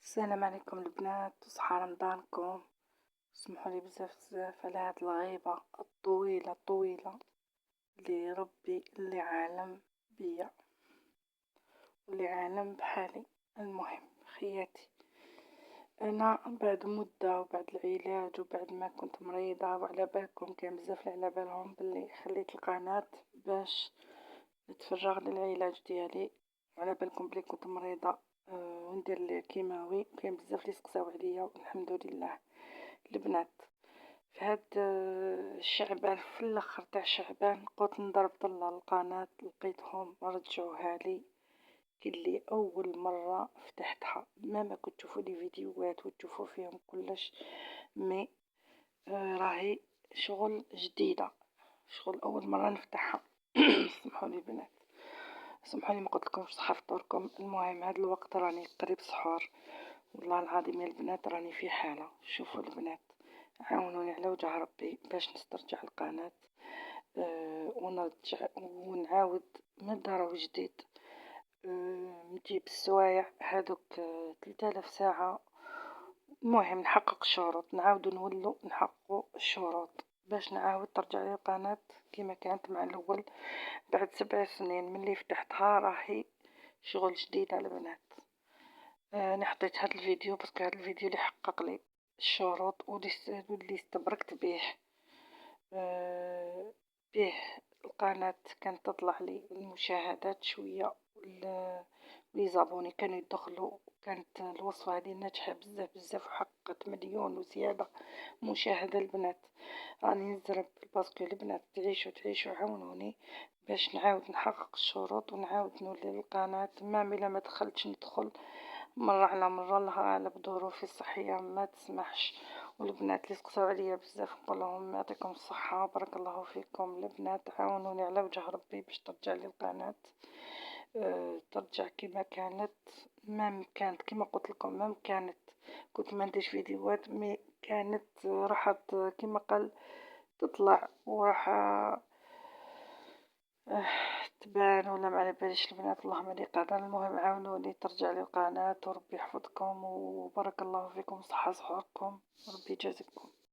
السلام عليكم البنات وصحة رمضانكم. اسمحوا لي بزاف بزاف على هاد الغيبة الطويلة اللي ربي اللي عالم بيا واللي عالم بحالي. المهم خياتي، انا بعد مدة وبعد العلاج وبعد ما كنت مريضة، وعلى بالكم كان بزاف اللي على بالهم باللي خليت القناة باش نتفرغ للعلاج ديالي، وعلى بالكم بلي كنت مريضة وندير الكيماوي. كاين بزاف اللي سقساو عليا والحمد لله. البنات في هاد شعبان، في الاخر تاع شعبان، قلت نضرب طلة القناة، لقيتهم رجعوها لي كلي اول مرة فتحتها. ما كنت تشوفوا لي فيديوهات وتشوفوا فيهم كلش، مي راهي شغل جديدة، شغل اول مرة نفتحها. سمحوا لي بنات، سمحوا لي ما قلتلكمش صحة فطوركم. المهم هاد الوقت راني قريب سحور، والله العظيم يا البنات راني في حالة. شوفوا البنات، عاونوني على وجه ربي باش نسترجع القناة ونرجع ونعاود من الدار جديد. نجيب السوايع هادوك 3000 ساعة. المهم نحقق الشروط، نعاودو نولو نحققو الشروط باش نعاود ترجع لي القناة كيما كانت مع الاول بعد 7 سنين من اللي فتحتها. راهي شغل جديد على البنات. انا حطيت هذا الفيديو باسكو هذا الفيديو اللي حقق لي الشروط واللي استبركت به. به القناة كانت تطلع لي المشاهدات شوية، لي زابوني كانوا يدخلوا، كانت الوصفة هذه ناجحة بزاف بزاف وحققت 1,000,000 وزيادة مشاهدة. البنات راني نزرب باسكو البنات تعيشوا عاونوني باش نعاود نحقق الشروط ونعاود نولي للقناة. ما دخلتش ندخل مرة على مرة، الله أعلم بظروفي الصحية ما تسمحش. والبنات اللي سقساو عليا بزاف نقول لهم يعطيكم الصحة بارك الله فيكم. البنات عاونوني على وجه ربي باش ترجع لي القناة ترجع كما كانت. ما كانت كما قلت لكم، ما كانت كنت ما نديرش فيديوهات، مي كانت راحت كما قال تطلع وراح تبان ولا ما على باليش. البنات اللهم لي قادر. المهم عاونوني ترجع لي القناة وربي يحفظكم وبارك الله فيكم. صحة سحوركم وربي يجازيكم.